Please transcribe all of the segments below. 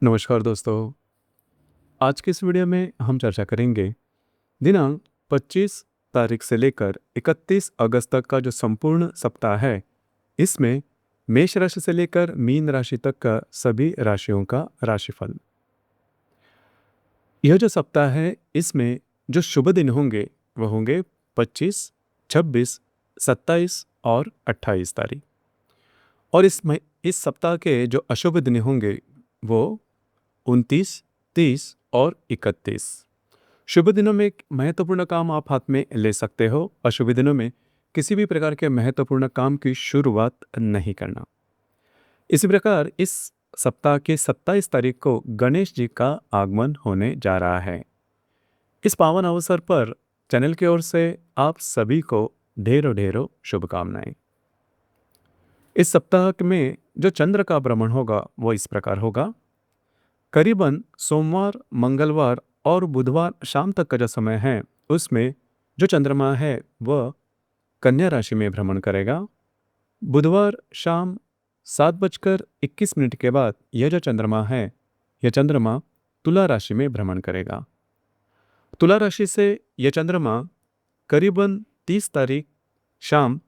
नमस्कार दोस्तों। आज की इस वीडियो में हम चर्चा करेंगे दिनांक 25 तारीख से लेकर 31 अगस्त तक का जो संपूर्ण सप्ताह है। इसमें मेष राशि से लेकर मीन राशि तक का सभी राशियों का राशिफल। यह जो सप्ताह है इसमें जो शुभ दिन होंगे वह होंगे 25, 26, 27 और 28 तारीख। और इस सप्ताह के जो अशुभ दिन होंगे वो 29, 30 और 31। शुभ दिनों में एक महत्वपूर्ण काम आप हाथ में ले सकते हो। अशुभ दिनों में किसी भी प्रकार के महत्वपूर्ण काम की शुरुआत नहीं करना। इसी प्रकार इस सप्ताह के 27 तारीख को गणेश जी का आगमन होने जा रहा है। इस पावन अवसर पर चैनल की ओर से आप सभी को ढेरों ढेरों शुभकामनाएं। इस सप्ताह में जो चंद्र का भ्रमण होगा वो इस प्रकार होगा। करीबन सोमवार, मंगलवार और बुधवार शाम तक का जो समय है उसमें जो चंद्रमा है वह कन्या राशि में भ्रमण करेगा। बुधवार शाम 7:21 के बाद यह जो चंद्रमा है यह चंद्रमा तुला राशि में भ्रमण करेगा। तुला राशि से यह चंद्रमा करीबन 30 तारीख शाम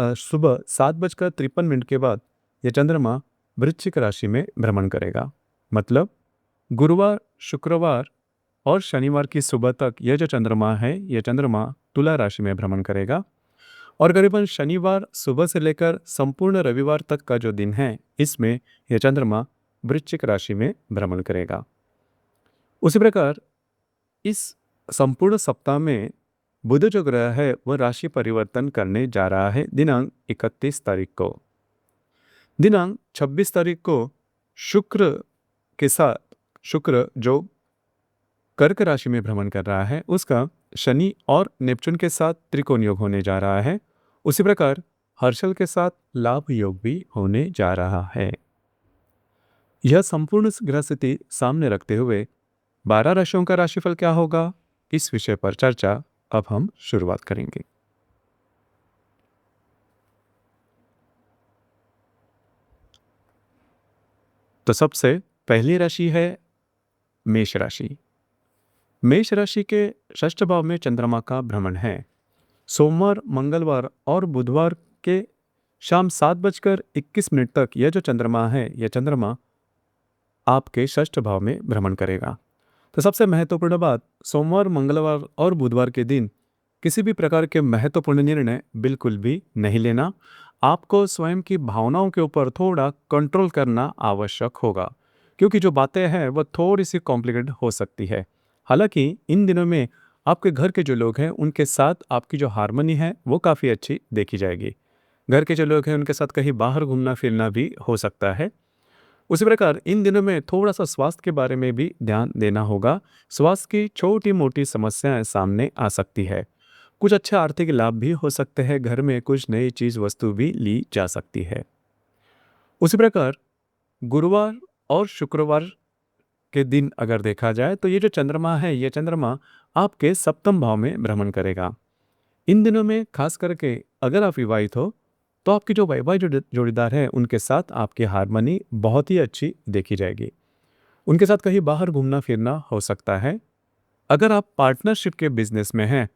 सुबह 7:53 के बाद यह चंद्रमा वृश्चिक राशि में भ्रमण करेगा। मतलब गुरुवार, शुक्रवार और शनिवार की सुबह तक यह जो चंद्रमा है यह चंद्रमा तुला राशि में भ्रमण करेगा। और करीबन शनिवार सुबह से लेकर संपूर्ण रविवार तक का जो दिन है इसमें यह चंद्रमा वृश्चिक राशि में भ्रमण करेगा। उसी प्रकार इस संपूर्ण सप्ताह में बुध जो ग्रह है वह राशि परिवर्तन करने जा रहा है दिनांक 31 तारीख को। दिनांक 26 तारीख को शुक्र के साथ शुक्र जो कर्क राशि में भ्रमण कर रहा है उसका शनि और नेपच्यून के साथ त्रिकोण योग होने जा रहा है। उसी प्रकार हर्षल के साथ लाभ योग भी होने जा रहा है। यह संपूर्ण ग्रह स्थिति सामने रखते हुए 12 राशियों का राशिफल क्या होगा, इस विषय पर चर्चा अब हम शुरुआत करेंगे। तो सबसे पहली राशि है मेष राशि। मेष राशि के षष्ठ भाव में चंद्रमा का भ्रमण है। सोमवार, मंगलवार और बुधवार के शाम 7:21 तक यह जो चंद्रमा है यह चंद्रमा आपके षष्ठ भाव में भ्रमण करेगा। तो सबसे महत्वपूर्ण बात, सोमवार, मंगलवार और बुधवार के दिन किसी भी प्रकार के महत्वपूर्ण निर्णय बिल्कुल भी नहीं लेना। आपको स्वयं की भावनाओं के ऊपर थोड़ा कंट्रोल करना आवश्यक होगा, क्योंकि जो बातें हैं वह थोड़ी सी कॉम्प्लिकेटेड हो सकती है। हालांकि इन दिनों में आपके घर के जो लोग हैं उनके साथ आपकी जो हार्मनी है वो काफ़ी अच्छी देखी जाएगी। घर के जो लोग हैं उनके साथ कहीं बाहर घूमना फिरना भी हो सकता है। उसी प्रकार इन दिनों में थोड़ा सा स्वास्थ्य के बारे में भी ध्यान देना होगा। स्वास्थ्य की छोटी मोटी समस्याएं सामने आ सकती है। कुछ अच्छे आर्थिक लाभ भी हो सकते हैं। घर में कुछ नई चीज़ वस्तु भी ली जा सकती है। उसी प्रकार गुरुवार और शुक्रवार के दिन अगर देखा जाए तो ये जो चंद्रमा है ये चंद्रमा आपके सप्तम भाव में भ्रमण करेगा। इन दिनों में खास करके अगर आप विवाहित हो तो आपकी जो वैवाहिक जोड़ीदार है उनके साथ आपकी हार्मनी बहुत ही अच्छी देखी जाएगी। उनके साथ कहीं बाहर घूमना फिरना हो सकता है। अगर आप पार्टनरशिप के बिजनेस में हैं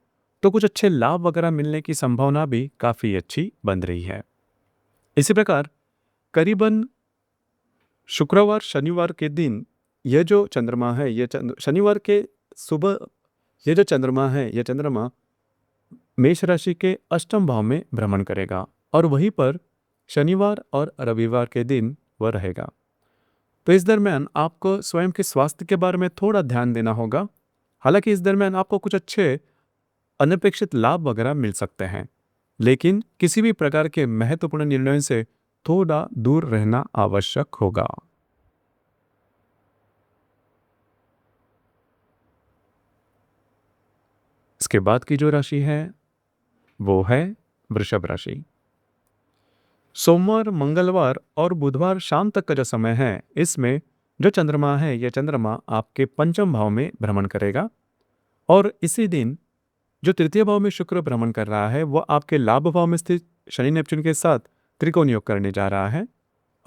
तो कुछ अच्छे लाभ वगैरह मिलने की संभावना भी काफ़ी अच्छी बन रही है। इसी प्रकार करीबन शुक्रवार, शनिवार के दिन यह जो चंद्रमा है यह शनिवार के सुबह यह जो चंद्रमा है यह चंद्रमा मेष राशि के अष्टम भाव में भ्रमण करेगा और वहीं पर शनिवार और रविवार के दिन वह रहेगा। तो इस दरमियान आपको स्वयं के स्वास्थ्य के बारे में थोड़ा ध्यान देना होगा। हालांकि इस दरमियान आपको कुछ अच्छे अनपेक्षित लाभ वगैरह मिल सकते हैं, लेकिन किसी भी प्रकार के महत्वपूर्ण निर्णयों से थोड़ा दूर रहना आवश्यक होगा। इसके बाद की जो राशि है वो है वृषभ राशि। सोमवार, मंगलवार और बुधवार शाम तक का जो समय है इसमें जो चंद्रमा है यह चंद्रमा आपके पंचम भाव में भ्रमण करेगा और इसी दिन जो तृतीय भाव में शुक्र भ्रमण कर रहा है वह आपके लाभ भाव में स्थित शनि नेपच्यून के साथ त्रिकोण योग करने जा रहा है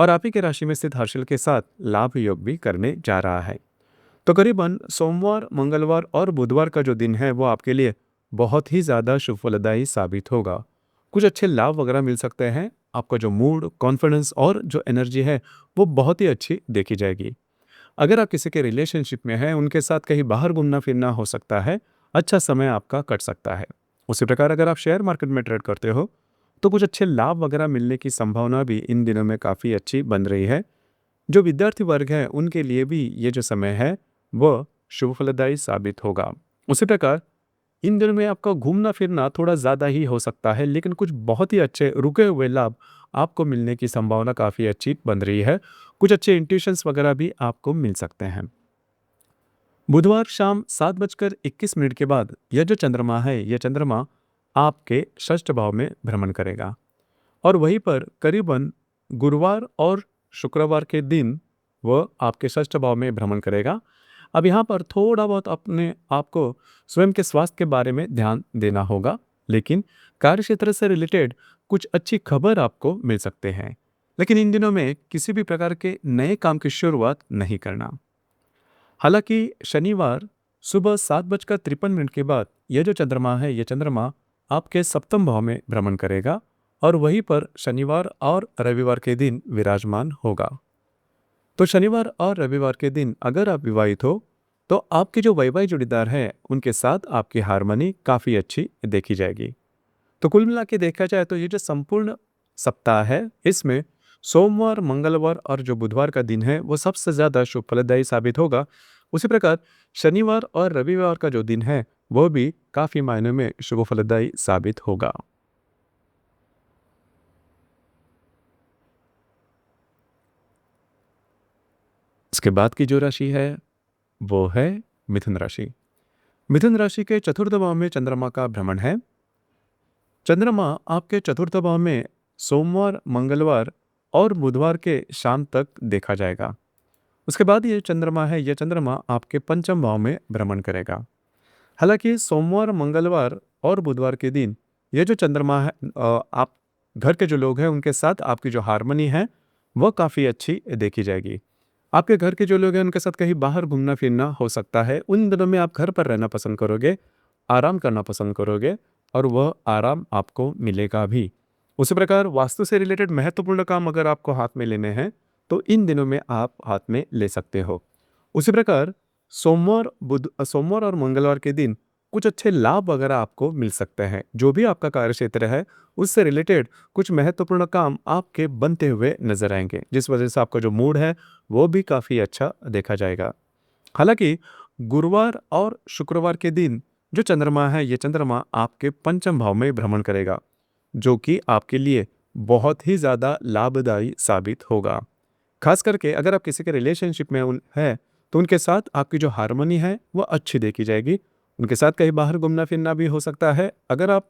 और आप ही के राशि में स्थित हर्षल के साथ लाभ योग भी करने जा रहा है। तो करीबन सोमवार, मंगलवार और बुधवार का जो दिन है वो आपके लिए बहुत ही ज़्यादा शुभ फलदायी साबित होगा। कुछ अच्छे लाभ वगैरह मिल सकते हैं। आपका जो मूड, कॉन्फिडेंस और जो एनर्जी है वो बहुत ही अच्छी देखी जाएगी। अगर आप किसी के रिलेशनशिप में हैं, उनके साथ कहीं बाहर घूमना फिरना हो सकता है, अच्छा समय आपका कट सकता है। उसी प्रकार अगर आप शेयर मार्केट में ट्रेड करते हो तो कुछ अच्छे लाभ वगैरह मिलने की संभावना भी इन दिनों में काफ़ी अच्छी बन रही है। जो विद्यार्थी वर्ग है उनके लिए भी ये जो समय है वह शुभ फलदायी साबित होगा। उसी प्रकार इन दिनों में आपका घूमना फिरना थोड़ा ज़्यादा ही हो सकता है, लेकिन कुछ बहुत ही अच्छे रुके हुए लाभ आपको मिलने की संभावना काफ़ी अच्छी बन रही है। कुछ अच्छे इंट्यूशंस वगैरह भी आपको मिल सकते हैं। बुधवार शाम 7:21 के बाद यह जो चंद्रमा है, यह चंद्रमा आपके षष्ठ भाव में भ्रमण करेगा और वहीं पर करीबन गुरुवार और शुक्रवार के दिन वह आपके षष्ठ भाव में भ्रमण करेगा। अब यहाँ पर थोड़ा बहुत अपने आपको स्वयं के स्वास्थ्य के बारे में ध्यान देना होगा, लेकिन कार्य क्षेत्र से रिलेटेड कुछ अच्छी खबर आपको मिल सकते हैं। लेकिन इन दिनों में किसी भी प्रकार के नए काम की शुरुआत नहीं करना। हालांकि शनिवार सुबह 7:53 के बाद यह जो चंद्रमा है, यह चंद्रमा आपके सप्तम भाव में भ्रमण करेगा और वहीं पर शनिवार और रविवार के दिन विराजमान होगा। तो शनिवार और रविवार के दिन अगर आप विवाहित हो तो आपके जो वैवाहिक जोड़ीदार हैं उनके साथ आपकी हारमोनी काफ़ी अच्छी देखी जाएगी। तो कुल मिला के देखा जाए तो ये जो संपूर्ण सप्ताह है इसमें सोमवार, मंगलवार और जो बुधवार का दिन है वो सबसे ज़्यादा शुभ फलदायी साबित होगा। उसी प्रकार शनिवार और रविवार का जो दिन है वो भी काफ़ी मायनों में शुभ फलदायी साबित होगा। इसके बाद की जो राशि है वो है मिथुन राशि। मिथुन राशि के चतुर्थ भाव में चंद्रमा का भ्रमण है। चंद्रमा आपके चतुर्थ भाव में सोमवार, मंगलवार और बुधवार के शाम तक देखा जाएगा। उसके बाद ये चंद्रमा है, यह चंद्रमा आपके पंचम भाव में भ्रमण करेगा। हालांकि सोमवार, मंगलवार और बुधवार के दिन ये जो चंद्रमा है आप घर के जो लोग हैं उनके साथ आपकी जो हारमोनी है वह काफ़ी अच्छी देखी जाएगी। आपके घर के जो लोग हैं उनके साथ कहीं बाहर घूमना फिरना हो सकता है। उन दिनों में आप घर पर रहना पसंद करोगे, आराम करना पसंद करोगे और वह आराम आपको मिलेगा भी। उसी प्रकार वास्तु से रिलेटेड महत्वपूर्ण काम अगर आपको हाथ में लेने हैं तो इन दिनों में आप हाथ में ले सकते हो। उसी प्रकार सोमवार और मंगलवार के दिन कुछ अच्छे लाभ वगैरह आपको मिल सकते हैं। जो भी आपका कार्य क्षेत्र है उससे रिलेटेड कुछ महत्वपूर्ण काम आपके बनते हुए नजर आएंगे, जिस वजह से आपका जो मूड है वो भी काफ़ी अच्छा देखा जाएगा। हालांकि गुरुवार और शुक्रवार के दिन जो चंद्रमा है, ये चंद्रमा आपके पंचम भाव में भ्रमण करेगा, जो कि आपके लिए बहुत ही ज़्यादा लाभदायी साबित होगा। खास करके अगर आप किसी के रिलेशनशिप में है तो उनके साथ आपकी जो हारमोनी है वो अच्छी देखी जाएगी। उनके साथ कहीं बाहर घूमना फिरना भी हो सकता है। अगर आप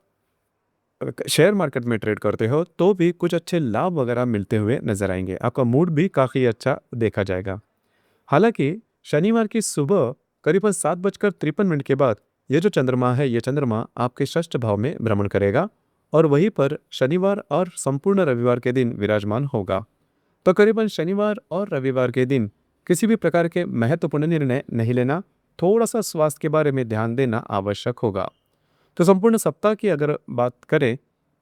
शेयर मार्केट में ट्रेड करते हो तो भी कुछ अच्छे लाभ वगैरह मिलते हुए नजर आएंगे। आपका मूड भी काफ़ी अच्छा देखा जाएगा। हालांकि शनिवार की सुबह करीबन 7:53 के बाद ये जो चंद्रमा है, ये चंद्रमा आपके षष्ठ भाव में भ्रमण करेगा और वहीं पर शनिवार और संपूर्ण रविवार के दिन विराजमान होगा। तो करीबन शनिवार और रविवार के दिन किसी भी प्रकार के महत्वपूर्ण निर्णय नहीं लेना, थोड़ा सा स्वास्थ्य के बारे में ध्यान देना आवश्यक होगा। तो संपूर्ण सप्ताह की अगर बात करें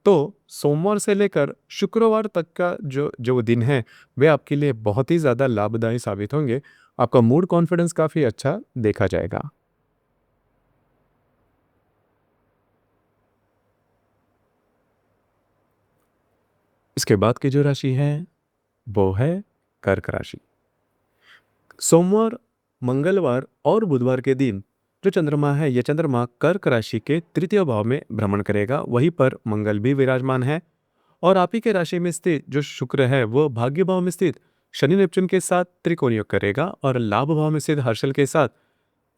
तो सोमवार से लेकर शुक्रवार तक का जो जो दिन है वे आपके लिए बहुत ही ज़्यादा लाभदायी साबित होंगे। आपका मूड, कॉन्फिडेंस काफ़ी अच्छा देखा जाएगा। इसके बाद की जो राशि है वो है कर्क राशि। सोमवार, मंगलवार और बुधवार के दिन जो चंद्रमा है, यह चंद्रमा कर्क राशि के तृतीय भाव में भ्रमण करेगा। वहीं पर मंगल भी विराजमान है और आप ही के राशि में स्थित जो शुक्र है वह भाग्य भाव में स्थित शनि नेपच्यून के साथ त्रिकोण योग करेगा और लाभ भाव में स्थित हर्षल के साथ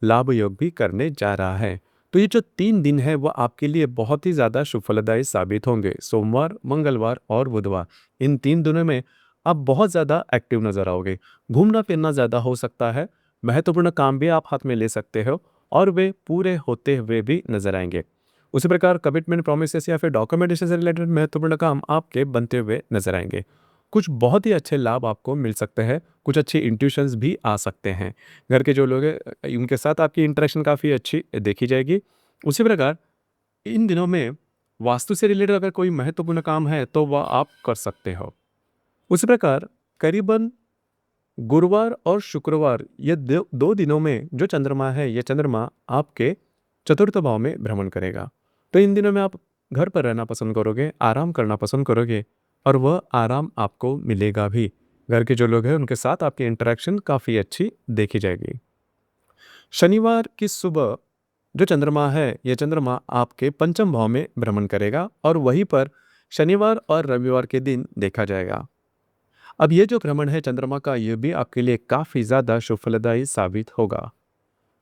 लाभ योग भी करने जा रहा है। तो ये जो 3 दिन है वो आपके लिए बहुत ही ज़्यादा शुभ फलदायी साबित होंगे। सोमवार, मंगलवार और बुधवार, इन 3 दिनों में आप बहुत ज़्यादा एक्टिव नजर आओगे। घूमना फिरना ज़्यादा हो सकता है, महत्वपूर्ण काम भी आप हाथ में ले सकते हो और वे पूरे होते हुए भी नजर आएंगे। उसी प्रकार कमिटमेंट, प्रोमिसेस या फिर डॉक्यूमेंटेशन से रिलेटेड महत्वपूर्ण काम आपके बनते हुए नजर आएंगे। कुछ बहुत ही अच्छे लाभ आपको मिल सकते हैं, कुछ अच्छे इंट्यूशंस भी आ सकते हैं। घर के जो लोग हैं उनके साथ आपकी इंटरेक्शन काफ़ी अच्छी देखी जाएगी। उसी प्रकार इन दिनों में वास्तु से रिलेटेड अगर कोई महत्वपूर्ण काम है तो वह आप कर सकते हो। उसी प्रकार करीबन गुरुवार और शुक्रवार ये दो दिनों में जो चंद्रमा है, ये चंद्रमा आपके चतुर्थ भाव में भ्रमण करेगा। तो इन दिनों में आप घर पर रहना पसंद करोगे, आराम करना पसंद करोगे और वह आराम आपको मिलेगा भी। घर के जो लोग हैं उनके साथ आपकी इंटरेक्शन काफ़ी अच्छी देखी जाएगी। शनिवार की सुबह जो चंद्रमा है, ये चंद्रमा आपके पंचम भाव में भ्रमण करेगा और वहीं पर शनिवार और रविवार के दिन देखा जाएगा। अब ये जो भ्रमण है चंद्रमा का, ये भी आपके लिए काफ़ी ज़्यादा शुभ फलदायी साबित होगा।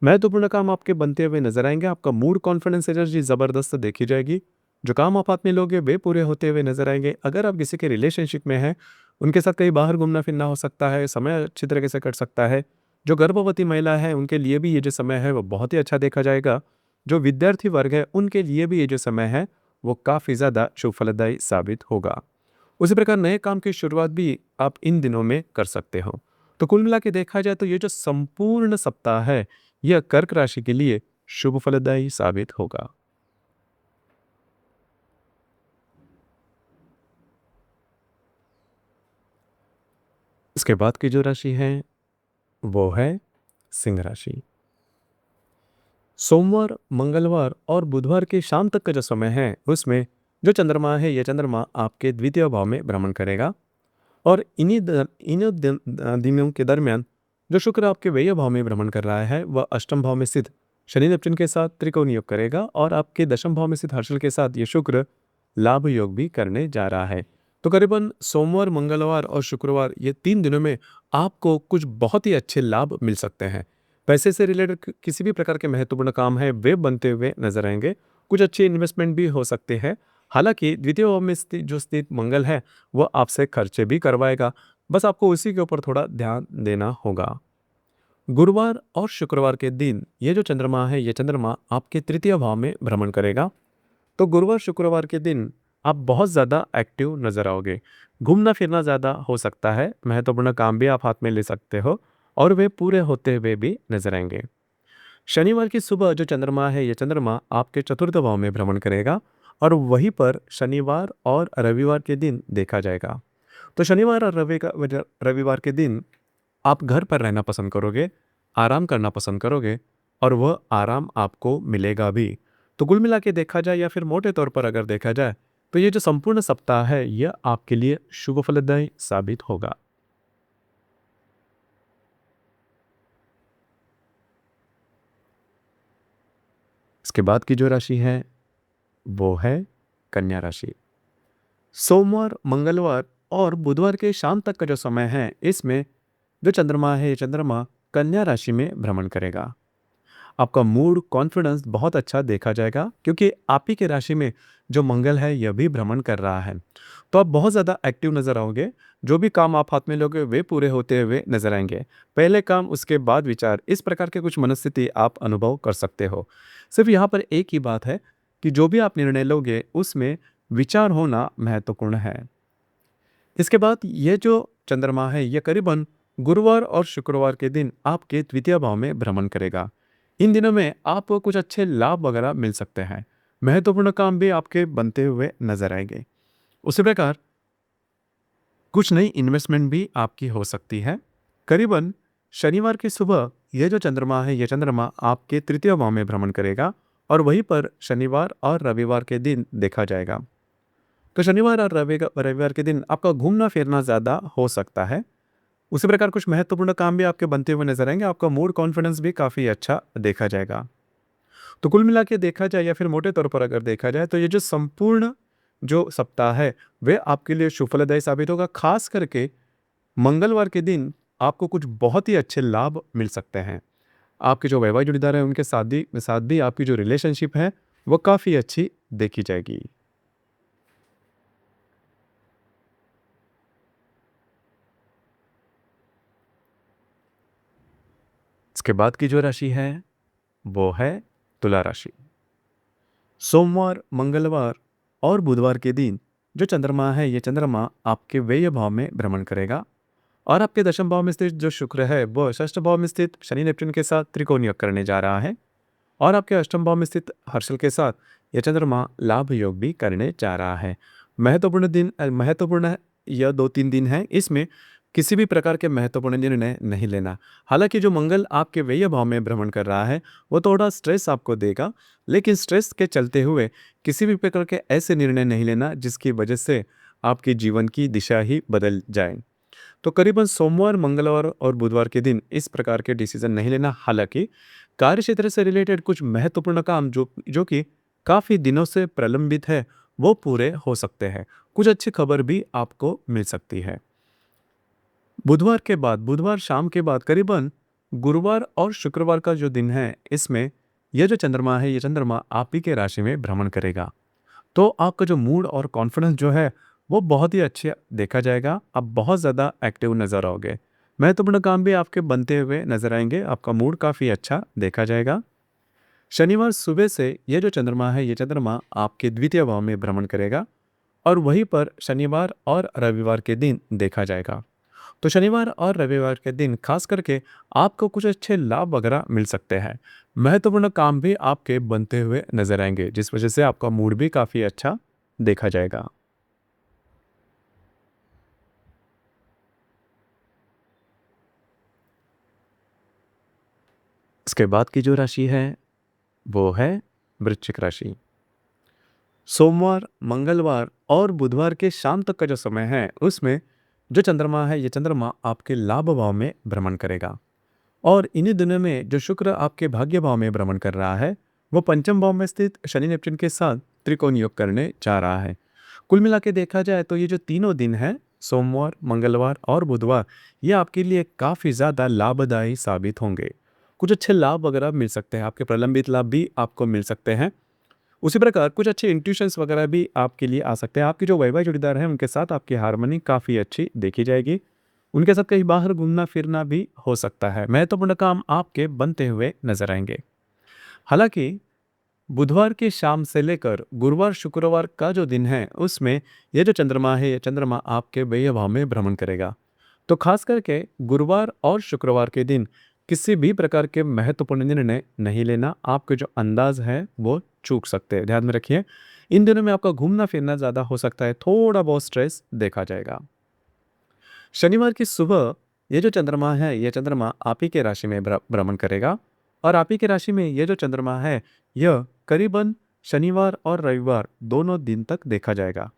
महत्वपूर्ण काम आपके बनते हुए नजर आएंगे। आपका मूड, कॉन्फिडेंस, एनर्जी ज़बरदस्त देखी जाएगी। जो काम आप हाथ में लोगे वे पूरे होते हुए नजर आएंगे। अगर आप किसी के रिलेशनशिप में हैं, उनके साथ कहीं बाहर घूमना फिरना हो सकता है, समय अच्छी तरीके से कट सकता है। जो गर्भवती महिला है उनके लिए भी ये जो समय है वो बहुत ही अच्छा देखा जाएगा। जो विद्यार्थी वर्ग है उनके लिए भी ये जो समय है वो काफ़ी ज़्यादा शुभ फलदायी साबित होगा। उसी प्रकार नए काम की शुरुआत भी आप इन दिनों में कर सकते हो। तो कुल मिला के देखा जाए तो ये जो संपूर्ण सप्ताह है यह कर्क राशि के लिए शुभ फलदायी साबित होगा। इसके बाद की जो राशि है वो है सिंह राशि। सोमवार, मंगलवार और बुधवार के शाम तक का जो समय है उसमें जो चंद्रमा है, यह चंद्रमा आपके द्वितीय भाव में भ्रमण करेगा और दिनों के दरमियान जो शुक्र आपके व्यय भाव में भ्रमण कर रहा है वह अष्टम भाव में स्थित शनि नेपच्यून के साथ त्रिकोण योग करेगा और आपके दशम भाव में स्थित हर्षल के साथ ये शुक्र लाभ योग भी करने जा रहा है। तो करीबन सोमवार, मंगलवार और शुक्रवार ये 3 दिनों में आपको कुछ बहुत ही अच्छे लाभ मिल सकते हैं। पैसे से रिलेटेड किसी भी प्रकार के महत्वपूर्ण काम है वे बनते हुए नजर आएंगे। कुछ अच्छे इन्वेस्टमेंट भी हो सकते हैं। हालांकि द्वितीय भाव में जो स्थित मंगल है वह आपसे खर्चे भी करवाएगा। बस आपको उसी के ऊपर थोड़ा ध्यान देना होगा। गुरुवार और शुक्रवार के दिन ये जो चंद्रमा है, ये चंद्रमा आपके तृतीय भाव में भ्रमण करेगा। तो गुरुवार शुक्रवार के दिन आप बहुत ज़्यादा एक्टिव नजर आओगे। घूमना फिरना ज़्यादा हो सकता है। महत्वपूर्ण काम भी आप हाथ में ले सकते हो और वे पूरे होते हुए भी नजर आएंगे। शनिवार की सुबह जो चंद्रमा है, ये चंद्रमा आपके चतुर्थ भाव में भ्रमण करेगा और वहीं पर शनिवार और रविवार के दिन देखा जाएगा। तो शनिवार और रविवार के दिन आप घर पर रहना पसंद करोगे, आराम करना पसंद करोगे और वह आराम आपको मिलेगा भी। तो कुल मिला के देखा जाए या फिर मोटे तौर पर अगर देखा जाए तो ये जो संपूर्ण सप्ताह है यह आपके लिए शुभ फलदायी साबित होगा। इसके बाद की जो राशि है वो है कन्या राशि। सोमवार, मंगलवार और बुधवार के शाम तक का जो समय है इसमें जो चंद्रमा है, ये चंद्रमा कन्या राशि में भ्रमण करेगा। आपका मूड, कॉन्फिडेंस बहुत अच्छा देखा जाएगा क्योंकि आप ही के राशि में जो मंगल है यह भी भ्रमण कर रहा है। तो आप बहुत ज़्यादा एक्टिव नजर आओगे। जो भी काम आप हाथ में लोगे वे पूरे होते हुए नजर आएंगे। पहले काम उसके बाद विचार, इस प्रकार के कुछ मनस्थिति आप अनुभव कर सकते हो। सिर्फ यहाँ पर एक ही बात है कि जो भी आप निर्णय लोगे उसमें विचार होना महत्वपूर्ण है। इसके बाद ये जो चंद्रमा है ये करीबन गुरुवार और शुक्रवार के दिन आपके द्वितीय भाव में भ्रमण करेगा। इन दिनों में आपको कुछ अच्छे लाभ वगैरह मिल सकते हैं। महत्वपूर्ण काम भी आपके बनते हुए नजर आएंगे। उसी प्रकार कुछ नई इन्वेस्टमेंट भी आपकी हो सकती है। करीबन शनिवार की सुबह यह जो चंद्रमा है, यह चंद्रमा आपके तृतीय भाव में भ्रमण करेगा और वहीं पर शनिवार और रविवार के दिन देखा जाएगा। तो शनिवार और रविवार के दिन आपका घूमना फिरना ज़्यादा हो सकता है। उसी प्रकार कुछ महत्वपूर्ण काम भी आपके बनते हुए नजर आएंगे। आपका मूड, कॉन्फिडेंस भी काफ़ी अच्छा देखा जाएगा। तो कुल मिला के देखा जाए या फिर मोटे तौर पर अगर देखा जाए तो ये जो संपूर्ण जो सप्ताह है वे आपके लिए शुभ फलदायी साबित होगा। खास करके मंगलवार के दिन आपको कुछ बहुत ही अच्छे लाभ मिल सकते हैं। आपके जो वैवाहिक जोड़ीदार हैं उनके साथ भी आपकी जो रिलेशनशिप है वो काफ़ी अच्छी देखी जाएगी। इसके बाद की जो राशि है वो है तुला राशि। सोमवार, मंगलवार और बुधवार के दिन जो चंद्रमा है, ये चंद्रमा आपके व्यय भाव में भ्रमण करेगा और आपके दशम भाव में स्थित जो शुक्र है वो षष्ठ भाव में स्थित शनि नेपच्यून के साथ त्रिकोण योग करने जा रहा है और आपके अष्टम भाव में स्थित हर्षल के साथ यह चंद्रमा लाभ योग भी करने जा रहा है। महत्वपूर्ण यह 2-3 दिन है, इसमें किसी भी प्रकार के महत्वपूर्ण निर्णय नहीं लेना। हालांकि जो मंगल आपके व्यय भाव में भ्रमण कर रहा है वो थोड़ा स्ट्रेस आपको देगा, लेकिन स्ट्रेस के चलते हुए किसी भी प्रकार के ऐसे निर्णय नहीं लेना जिसकी वजह से आपके जीवन की दिशा ही बदल जाए। तो करीबन सोमवार, मंगलवार और बुधवार के दिन इस प्रकार के डिसीजन नहीं लेना। हालांकि कार्य क्षेत्र से रिलेटेड कुछ महत्वपूर्ण काम जो कि काफ़ी दिनों से प्रलंबित है वो पूरे हो सकते हैं। कुछ अच्छी खबर भी आपको मिल सकती है। बुधवार शाम के बाद करीबन गुरुवार और शुक्रवार का जो दिन है, इसमें यह जो चंद्रमा है, ये चंद्रमा आप ही के राशि में भ्रमण करेगा। तो आपका जो मूड और कॉन्फिडेंस जो है वो बहुत ही अच्छे देखा जाएगा। आप बहुत ज़्यादा एक्टिव नज़र आओगे। महत्वपूर्ण काम भी आपके बनते हुए नजर आएंगे। आपका मूड काफ़ी अच्छा देखा जाएगा। शनिवार सुबह से यह जो चंद्रमा है, ये चंद्रमा आपके द्वितीय भाव में भ्रमण करेगा और वहीं पर शनिवार और रविवार के दिन देखा जाएगा। तो शनिवार और रविवार के दिन खास करके आपको कुछ अच्छे लाभ वगैरह मिल सकते हैं। महत्वपूर्ण काम भी आपके बनते हुए नजर आएंगे, जिस वजह से आपका मूड भी काफ़ी अच्छा देखा जाएगा। इसके बाद की जो राशि है वो है वृश्चिक राशि। सोमवार, मंगलवार और बुधवार के शाम तक का जो समय है उसमें जो चंद्रमा है, ये चंद्रमा आपके लाभ भाव में भ्रमण करेगा और इन्हीं दिनों में जो शुक्र आपके भाग्य भाव में भ्रमण कर रहा है वो पंचम भाव में स्थित शनि नेपच्यून के साथ त्रिकोण योग करने जा रहा है। कुल मिला के देखा जाए तो ये जो तीनों दिन है, सोमवार, मंगलवार और बुधवार, ये आपके लिए काफ़ी ज़्यादा लाभदायी साबित होंगे। कुछ अच्छे लाभ वगैरह मिल सकते हैं, आपके प्रलंबित लाभ भी आपको मिल सकते हैं। उसी प्रकार कुछ अच्छे इंट्यूशंस वगैरह भी आपके लिए आ सकते हैं। आपके जो वैवाहिक जोड़ीदार हैं उनके साथ आपकी हार्मनी काफ़ी अच्छी देखी जाएगी। उनके साथ कहीं बाहर घूमना फिरना भी हो सकता है। महत्वपूर्ण काम आपके बनते हुए नजर आएंगे। हालांकि बुधवार की शाम से लेकर गुरुवार शुक्रवार का जो दिन है उसमें यह जो चंद्रमा है, ये चंद्रमा आपके व्यय भाव में भ्रमण करेगा। तो खास करके गुरुवार और शुक्रवार के दिन किसी भी प्रकार के महत्वपूर्ण निर्णय नहीं लेना। आपके जो अंदाज है वो चूक सकते हैं, ध्यान में रखिए। इन दिनों में आपका घूमना फिरना ज़्यादा हो सकता है, थोड़ा बहुत स्ट्रेस देखा जाएगा। शनिवार की सुबह ये जो चंद्रमा है, ये चंद्रमा आप ही के राशि में भ्रमण करेगा और आप ही के राशि में ये जो चंद्रमा है यह करीबन शनिवार और रविवार दोनों दिन तक देखा जाएगा।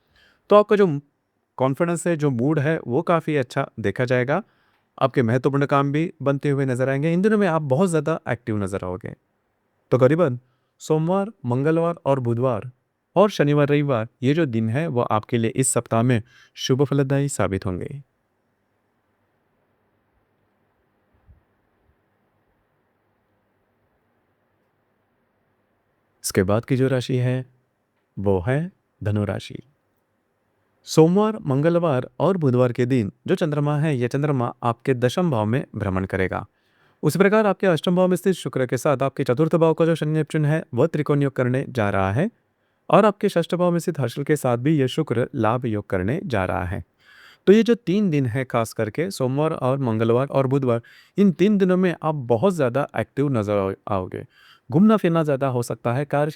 तो आपका जो कॉन्फिडेंस है, जो मूड है वो काफ़ी अच्छा देखा जाएगा। आपके महत्वपूर्ण काम भी बनते हुए नजर आएंगे। इन दिनों में आप बहुत ज़्यादा एक्टिव नजर आओगे। तो करीबन सोमवार, मंगलवार और बुधवार और शनिवार रविवार ये जो दिन है वो आपके लिए इस सप्ताह में शुभ फलदायी साबित होंगे। इसके बाद की जो राशि है वो है धनु राशि। सोमवार, मंगलवार और बुधवार के दिन जो चंद्रमा है, यह चंद्रमा आपके दशम भाव में भ्रमण करेगा। उसी प्रकार आपके अष्टम भाव में स्थित शुक्र के साथ आपके चतुर्थ भाव का जो शनि नेपच्यून है वह त्रिकोण योग करने जा रहा है और आपके षष्ठ भाव में स्थित हर्षल के साथ भी यह शुक्र लाभ योग करने जा रहा है। तो ये जो 3 दिन है, खास करके सोमवार और मंगलवार और बुधवार, इन 3 दिनों में आप बहुत ज़्यादा एक्टिव नज़र आओगे। घूमना फिरना ज़्यादा हो सकता है। कार्य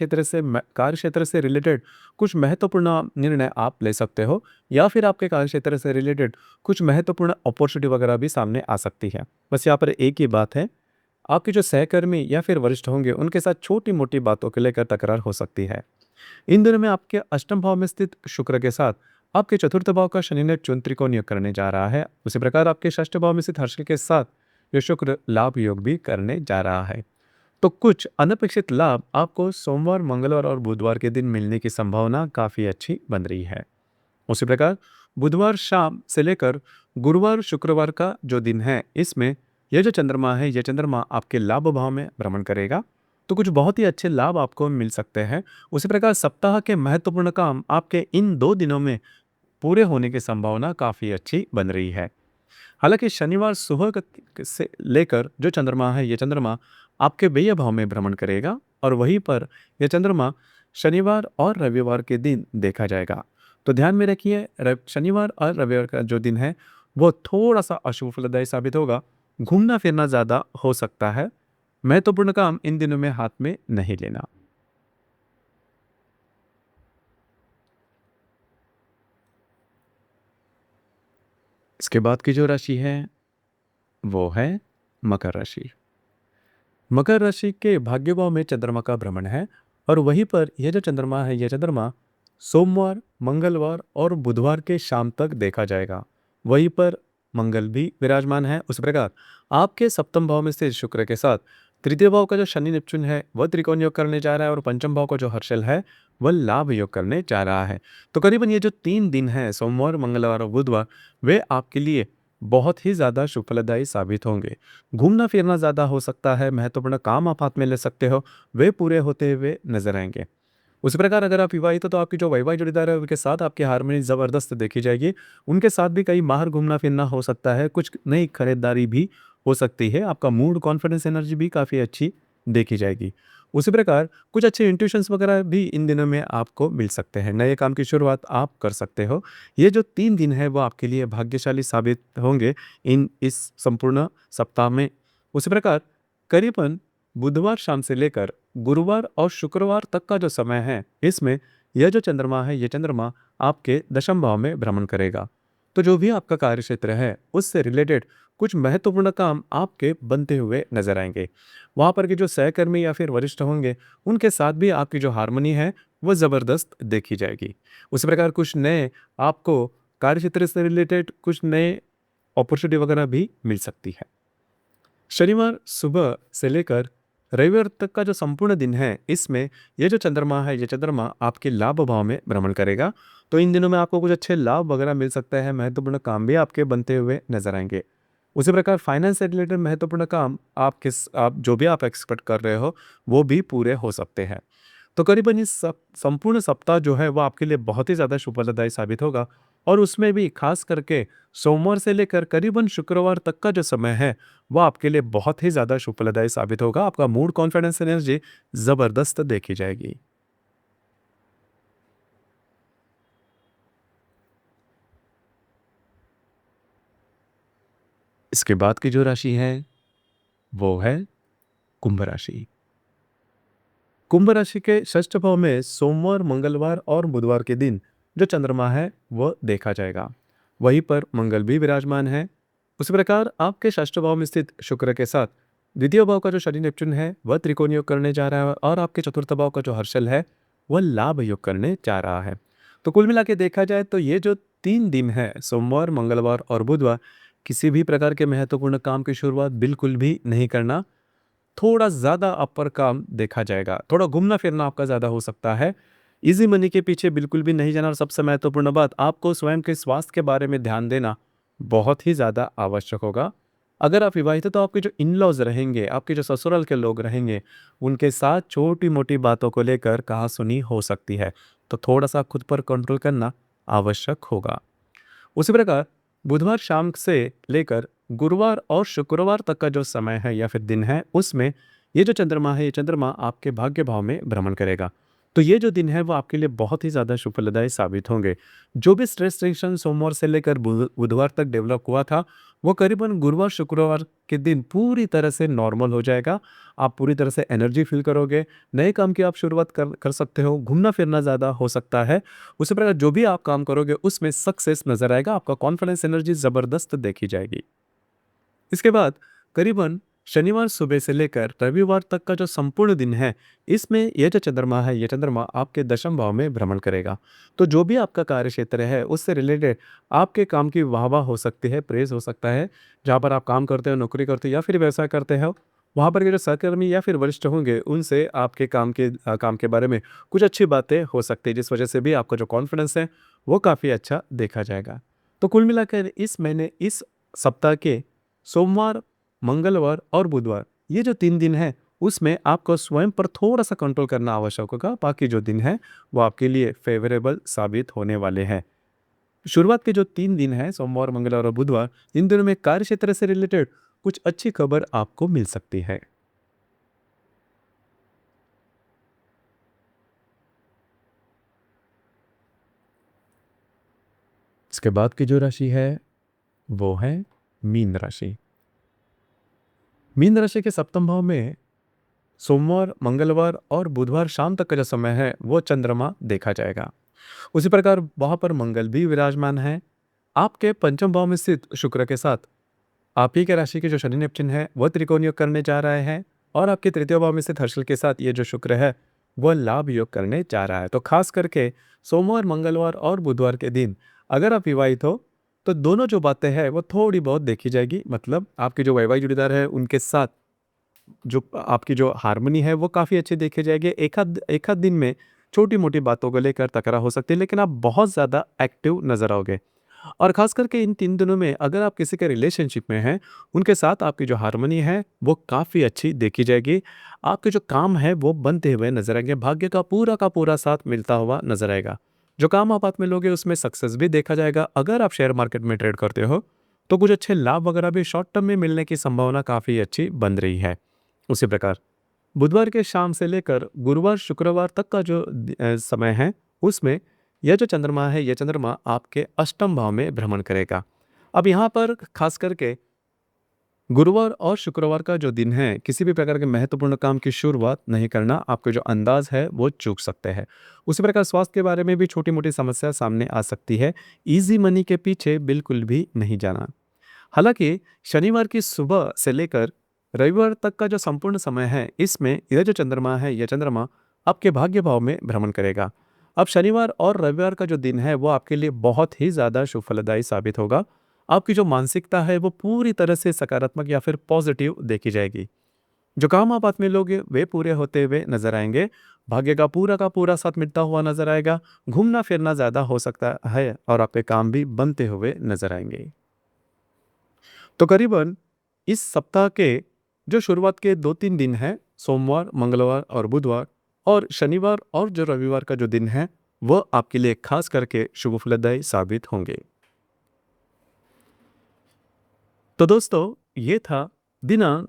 क्षेत्र से रिलेटेड कुछ महत्वपूर्ण निर्णय आप ले सकते हो या फिर आपके कार्य क्षेत्र से रिलेटेड कुछ महत्वपूर्ण अपॉर्चुनिटी वगैरह भी सामने आ सकती है। बस यहाँ पर एक ही बात है, आपके जो सहकर्मी या फिर वरिष्ठ होंगे उनके साथ छोटी मोटी बातों को लेकर तकरार हो सकती है। इन दिनों में आपके अष्टम भाव में स्थित शुक्र के साथ आपके चतुर्थ भाव का शनि ने चुन त्रिकोण योग करने जा रहा है। उसी प्रकार आपके षष्ठ भाव में स्थित हर्षल के साथ ये शुक्र लाभ योग भी करने जा रहा है। तो कुछ अनपेक्षित लाभ आपको सोमवार, मंगलवार और बुधवार के दिन मिलने की संभावना काफी अच्छी बन रही है। उसी प्रकार बुधवार शाम से लेकर गुरुवार शुक्रवार का जो दिन है, इसमें यह जो चंद्रमा है, यह चंद्रमा आपके लाभ भाव में भ्रमण करेगा। तो कुछ बहुत ही अच्छे लाभ आपको मिल सकते हैं। उसी प्रकार सप्ताह के महत्वपूर्ण काम आपके इन 2 दिनों में पूरे होने की संभावना काफ़ी अच्छी बन रही है। हालांकि शनिवार सुबह से लेकर जो चंद्रमा है, ये चंद्रमा आपके व्यय भाव में भ्रमण करेगा और वहीं पर यह चंद्रमा शनिवार और रविवार के दिन देखा जाएगा। तो ध्यान में रखिए, शनिवार और रविवार का जो दिन है वो थोड़ा सा अशुभ फलदायी साबित होगा। घूमना फिरना ज़्यादा हो सकता है। महत्वपूर्ण काम इन दिनों में हाथ में नहीं लेना। इसके बाद की जो राशि है वो है मकर राशि। मकर राशि के भाग्य भाव में चंद्रमा का भ्रमण है और वहीं पर यह जो चंद्रमा है, यह चंद्रमा सोमवार, मंगलवार और बुधवार के शाम तक देखा जाएगा। वहीं पर मंगल भी विराजमान है। उस प्रकार आपके सप्तम भाव में स्थित शुक्र के साथ तृतीय भाव का जो शनि नेपच्यून है वह त्रिकोण योग करने जा रहा है और पंचम भाव का जो हर्षल है वह लाभ योग करने जा रहा है। तो करीबन ये जो 3 दिन है, सोमवार, मंगलवार और बुधवार, वे आपके लिए बहुत ही ज़्यादा शुभ फलदायी साबित होंगे। घूमना फिरना ज़्यादा हो सकता है। महत्वपूर्ण काम आप हाथ में ले सकते हो, वे पूरे होते हुए नजर आएंगे। उसी प्रकार अगर आप विवाहित हो तो आपकी जो वैवाहिक जोड़ीदार है उनके साथ आपकी हारमोनी ज़बरदस्त देखी जाएगी। उनके साथ भी कई बाहर घूमना फिरना हो सकता है, कुछ नई खरीदारी भी हो सकती है। आपका मूड, कॉन्फिडेंस, एनर्जी भी काफ़ी अच्छी देखी जाएगी। उसी प्रकार कुछ अच्छे इंट्यूशंस वगैरह भी इन दिनों में आपको मिल सकते हैं। नए काम की शुरुआत आप कर सकते हो। ये जो 3 दिन है वो आपके लिए भाग्यशाली साबित होंगे इस संपूर्ण सप्ताह में। उसी प्रकार करीबन बुधवार शाम से लेकर गुरुवार और शुक्रवार तक का जो समय है, इसमें यह जो चंद्रमा है, ये चंद्रमा आपके दशम भाव में भ्रमण करेगा। तो जो भी आपका कार्य क्षेत्र है उससे रिलेटेड कुछ महत्वपूर्ण काम आपके बनते हुए नजर आएंगे। वहाँ पर के जो सहकर्मी या फिर वरिष्ठ होंगे उनके साथ भी आपकी जो हारमोनी है वो ज़बरदस्त देखी जाएगी। उसी प्रकार कुछ नए आपको कार्य क्षेत्र से रिलेटेड कुछ नए अपॉर्चुनिटी वगैरह भी मिल सकती है। शनिवार सुबह से लेकर रविवार तक का जो संपूर्ण दिन है, इसमें ये जो चंद्रमा है, ये चंद्रमा आपके लाभ भाव में भ्रमण करेगा। तो इन दिनों में आपको कुछ अच्छे लाभ वगैरह मिल सकता है। महत्वपूर्ण काम भी आपके बनते हुए नजर आएंगे। उसी प्रकार फाइनेंस से रिलेटेड महत्वपूर्ण काम आप जो भी आप एक्सपेक्ट कर रहे हो वो भी पूरे हो सकते हैं। तो करीबन इस संपूर्ण सप्ताह जो है वो आपके लिए बहुत ही ज़्यादा शुभ फलदायी साबित होगा और उसमें भी खास करके सोमवार से लेकर करीबन शुक्रवार तक का जो समय है वो आपके लिए बहुत ही ज़्यादा शुभ फलदायी साबित होगा। आपका मूड, कॉन्फिडेंस, एनर्जी ज़बरदस्त देखी जाएगी। इसके बाद की जो राशि है वो है कुंभ राशि। कुंभ राशि के षष्ठ भाव में सोमवार, मंगलवार और बुधवार के दिन जो चंद्रमा है वह देखा जाएगा। वहीं पर मंगल भी विराजमान है। उसी प्रकार आपके षष्ठ भाव में स्थित शुक्र के साथ द्वितीय भाव का जो शनि नेपच्यून है वह त्रिकोण योग करने जा रहा है और आपके चतुर्थ भाव का जो हर्षल है वह लाभ योग करने जा रहा है। तो कुल मिला के देखा जाए तो ये जो 3 दिन है, सोमवार, मंगलवार और बुधवार, किसी भी प्रकार के महत्वपूर्ण काम की शुरुआत बिल्कुल भी नहीं करना। थोड़ा ज़्यादा अपर काम देखा जाएगा। थोड़ा घूमना-फिरना आपका ज़्यादा हो सकता है। ईज़ी मनी के पीछे बिल्कुल भी नहीं जाना और सबसे महत्वपूर्ण बात, आपको स्वयं के स्वास्थ्य के बारे में ध्यान देना बहुत ही ज़्यादा आवश्यक होगा। अगर आप विवाहित हैं तो आपके जो इन-लॉज़ रहेंगे, आपके जो ससुराल के लोग रहेंगे, उनके साथ छोटी-मोटी बातों को लेकर कहा-सुनी हो सकती है। तो थोड़ा-सा खुद पर कंट्रोल करना आवश्यक होगा। उसी प्रकार बुधवार शाम से लेकर गुरुवार और शुक्रवार तक का जो समय है या फिर दिन है, उसमें ये जो चंद्रमा है, ये चंद्रमा आपके भाग्य भाव में भ्रमण करेगा। तो ये जो दिन है वो आपके लिए बहुत ही ज़्यादा शुभ फलदायी साबित होंगे। जो भी स्ट्रेस टेंशन सोमवार से लेकर बुधवार तक डेवलप हुआ था वो करीबन गुरुवार शुक्रवार के दिन पूरी तरह से नॉर्मल हो जाएगा। आप पूरी तरह से एनर्जी फील करोगे। नए काम की आप शुरुआत कर सकते हो। घूमना फिरना ज़्यादा हो सकता है। उसी प्रकार जो भी आप काम करोगे उसमें सक्सेस नजर आएगा। आपका कॉन्फिडेंस, एनर्जी ज़बरदस्त देखी जाएगी। इसके बाद करीबन शनिवार सुबह से लेकर रविवार तक का जो संपूर्ण दिन है, इसमें यह जो चंद्रमा है, ये चंद्रमा आपके दशम भाव में भ्रमण करेगा। तो जो भी आपका कार्य क्षेत्र है उससे रिलेटेड आपके काम की वाहवाह हो सकती है, प्रेज हो सकता है। जहाँ पर आप काम करते हो, नौकरी करते हो या फिर व्यवसाय करते हो, वहाँ पर के जो सहकर्मी या फिर वरिष्ठ होंगे उनसे आपके काम के बारे में कुछ अच्छी बातें हो सकती है, जिस वजह से भी आपका जो कॉन्फिडेंस है वो काफ़ी अच्छा देखा जाएगा। तो कुल मिलाकर इस महीने, इस सप्ताह के सोमवार, मंगलवार और बुधवार, ये जो 3 दिन हैं, उसमें आपको स्वयं पर थोड़ा-सा कंट्रोल करना आवश्यक होगा। बाकी जो दिन हैं, वो आपके लिए फ़ेवरेबल साबित होने वाले हैं। शुरुआत के जो 3 दिन हैं, सोमवार, मंगलवार और बुधवार, इन दिनों में कार्य क्षेत्र से रिलेटेड कुछ अच्छी खबर आपको मिल सकती है। इसके बाद की जो राशि है वो है मीन राशि। मीन राशि के सप्तम भाव में सोमवार, मंगलवार और बुधवार शाम तक का जो समय है वो चंद्रमा देखा जाएगा। उसी प्रकार वहां पर मंगल भी विराजमान है। आपके पंचम भाव में स्थित शुक्र के साथ आप ही के राशि के जो शनि नेपच्यून है वह त्रिकोण योग करने जा रहे हैं, और आपके तृतीय भाव में स्थित हर्षल के साथ ये जो शुक्र है वह लाभ योग करने जा रहा है। तो खास करके सोमवार, मंगलवार और बुधवार के दिन अगर आप विवाहित हो तो दोनों जो बातें हैं वो थोड़ी बहुत देखी जाएगी। मतलब आपके जो वैवाहिक जोड़ीदार है उनके साथ जो आपकी जो हार्मनी है वो काफ़ी अच्छी देखी जाएगी। एक आध दिन में छोटी मोटी बातों को लेकर तकरार हो सकती है, लेकिन आप बहुत ज़्यादा एक्टिव नजर आओगे। और खास करके इन 3 दिनों में अगर आप किसी के रिलेशनशिप में हैं, उनके साथ आपकी जो हार्मनी है वो काफ़ी अच्छी देखी जाएगी। आपके जो काम है वो बनते हुए नजर आएंगे, भाग्य का पूरा साथ मिलता हुआ नजर आएगा। जो काम आप हाथ में लोगे उसमें सक्सेस भी देखा जाएगा। अगर आप शेयर मार्केट में ट्रेड करते हो तो कुछ अच्छे लाभ वगैरह भी शॉर्ट टर्म में मिलने की संभावना काफ़ी अच्छी बन रही है। उसी प्रकार बुधवार के शाम से लेकर गुरुवार, शुक्रवार तक का जो समय है उसमें यह जो चंद्रमा है, यह चंद्रमा आपके अष्टम भाव में भ्रमण करेगा। अब यहाँ पर खास करके गुरुवार और शुक्रवार का जो दिन है, किसी भी प्रकार के महत्वपूर्ण काम की शुरुआत नहीं करना, आपके जो अंदाज है वो चूक सकते हैं। उसी प्रकार स्वास्थ्य के बारे में भी छोटी मोटी समस्या सामने आ सकती है। इजी मनी के पीछे बिल्कुल भी नहीं जाना। हालांकि शनिवार की सुबह से लेकर रविवार तक का जो संपूर्ण समय है, इसमें यह जो चंद्रमा है, यह चंद्रमा आपके भाग्य भाव में भ्रमण करेगा। अब शनिवार और रविवार का जो दिन है वो आपके लिए बहुत ही ज़्यादा शुभ फलदायी साबित होगा। आपकी जो मानसिकता है वो पूरी तरह से सकारात्मक या फिर पॉजिटिव देखी जाएगी। जो काम आप हाथ में लोगे वे पूरे होते हुए नजर आएंगे। भाग्य का पूरा साथ मिलता हुआ नजर आएगा। घूमना फिरना ज़्यादा हो सकता है और आपके काम भी बनते हुए नजर आएंगे। तो करीबन इस सप्ताह के जो शुरुआत के 2-3 दिन हैं, सोमवार, मंगलवार और बुधवार, और शनिवार और जो रविवार का जो दिन है वह आपके लिए खास करके शुभ फलदायी साबित होंगे। तो दोस्तों, ये था दिनांक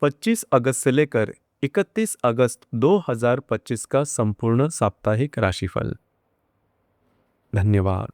25 अगस्त से लेकर 31 अगस्त 2025 का संपूर्ण साप्ताहिक राशिफल। धन्यवाद।